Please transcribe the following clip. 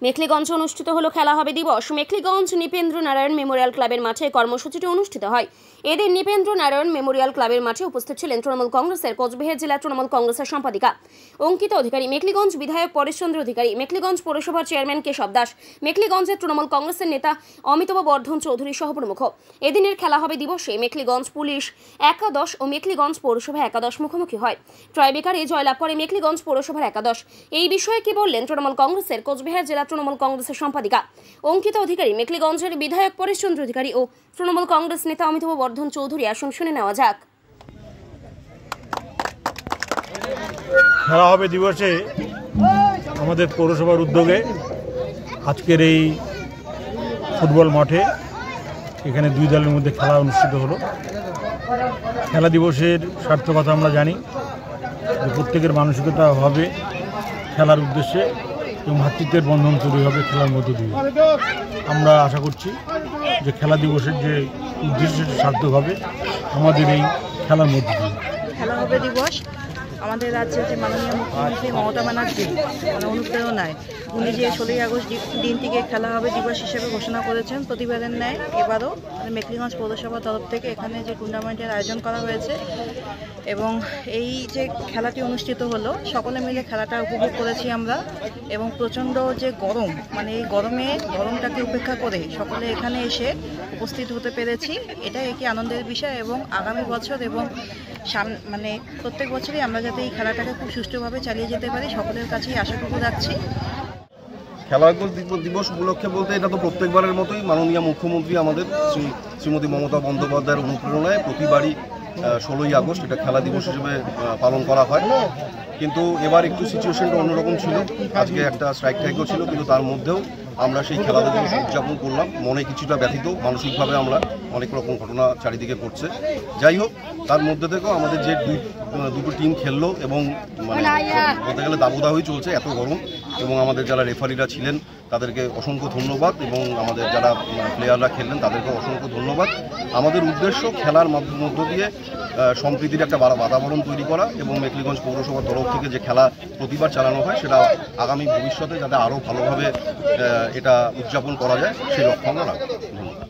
মেখলিগঞ্জে অনুষ্ঠিত হলো খেলা হবে দিবস। মেখলিগঞ্জ নৃপেন্দ্র নারায়ণ মেমোরিয়াল ক্লাবের মাঠে কর্মসূচিটি অনুষ্ঠিত হয়। এদিন নৃপেন্দ্র নারায়ণ মেমোরিয়াল ক্লাবের মাঠে উপস্থিত ছিলেন তৃণমূল কংগ্রেসের কোচবিহার জেলা তৃণমূল কংগ্রেসের সম্পাদিকা অঙ্কিতা অধিকারী, মেখলিগঞ্জ বিধায়ক পরেশচন্দ্র অধিকারী, মেখলিগঞ্জ পৌরসভার চেয়ারম্যান কেশব দাস, মেখলিগঞ্জের তৃণমূল কংগ্রেসের নেতা অমিতাভ বর্ধন চৌধুরী সহ প্রমুখ। এদিনের খেলা হবে দিবসে মেখলিগঞ্জ পুলিশ একাদশ ও মেখলিগঞ্জ পৌরসভা একাদশ মুখোমুখি হয়। ট্রাইবেকারে জয়লাভ করে মেখলিগঞ্জ পৌরসভার একাদশ। এই বিষয়ে কি বললেন তৃণমূল কংগ্রেসের কোচবিহার জেলা তৃণমূল কংগ্রেসের সম্পাদিকা অঙ্কিতা অধিকারী, মেখলিগঞ্জের বিধায়ক পরেশচন্দ্র অধিকারী ও তৃণমূল কংগ্রেস নেতা অমিতাভ বর্ধন চৌধুরী। আসুন শুনে নেওয়া যাক। খেলা হবে দিবসে আমাদের পৌরসভার উদ্যোগে আজকের এই ফুটবল মাঠে এখানে দুই দলের মধ্যে খেলা অনুষ্ঠিত হলো। খেলা দিবসের সার্থকতা আমরা জানি যে প্রত্যেকের মানসিকতা হবে খেলার উদ্দেশ্যে এবং ভ্রাতৃত্বের বন্ধন তৈরি হবে খেলার মধ্য দিয়ে। আমরা আশা করছি যে খেলা দিবসের যে উদ্দেশ্য সার্থক হবে আমাদের এই খেলার মধ্য দিয়ে। খেলা হবে দিবস আমাদের রাজ্যের যে মাননীয় মুখ্যমন্ত্রী মমতা ব্যানার্জি অনুপ্রেরণায় উনি যে 16ই আগস্ট দিনটিকে খেলা হবে দিবস হিসেবে ঘোষণা করেছেন। প্রতিবারের ন্যায় এবারও মেখলিগঞ্জ পৌরসভার তরফ থেকে এখানে যে টুর্নামেন্টের আয়োজন করা হয়েছে এবং এই যে খেলাটি অনুষ্ঠিত হলো সকলে মিলে খেলাটা উপভোগ করেছি আমরা। এবং প্রচণ্ড যে গরম, মানে এই গরমটাকে উপেক্ষা করে সকলে এখানে এসে উপস্থিত হতে পেরেছি, এটাই একটি আনন্দের বিষয়। এবং আগামী বছর এবং মানে প্রত্যেক বছরই আমরা যাতে এই খেলাটাকে খুব সুষ্ঠুভাবে চালিয়ে যেতে পারি সকলের কাছেই আশাটুকু রাখছি। খেলা দিবস উপলক্ষে বলতে এটা তো প্রত্যেকবারের মতোই মাননীয় মুখ্যমন্ত্রী আমাদের শ্রীমতী মমতা বন্দ্যোপাধ্যায়ের অনুপ্রেরণায় প্রতিবারই 16ই আগস্ট এটা খেলা দিবস হিসেবে পালন করা হয়। কিন্তু এবার একটু সিচুয়েশনটা অন্যরকম ছিল, আজকে একটা স্ট্রাইক টাইকও ছিল, কিন্তু তার মধ্যেও আমরা সেই খেলা দিবস উদযাপন করলাম। মনে কিছুটা ব্যথিত, মানসিকভাবে আমরা অনেক রকম ঘটনা চারিদিকে ঘটছে। যাই হোক, তার মধ্যে থেকেও আমাদের যে দুটো টিম খেললো এবং মানে বলতে গেলে দাবদাহই চলছে, এত গরম। এবং আমাদের যারা রেফারিরা ছিলেন তাদেরকে অসংখ্য ধন্যবাদ এবং আমাদের যারা প্লেয়াররা খেললেন তাদেরকে অসংখ্য ধন্যবাদ। আমাদের উদ্দেশ্য খেলার মধ্য দিয়ে সম্প্রীতির একটা বাতাবরণ তৈরি করা এবং মেখলিগঞ্জ পৌরসভার তরফ থেকে যে খেলা প্রতিবার চালানো হয় সেটা আগামী ভবিষ্যতে যাতে আরও ভালোভাবে এটা উদযাপন করা যায় সেই লক্ষ্য আমরা রাখব। ধন্যবাদ।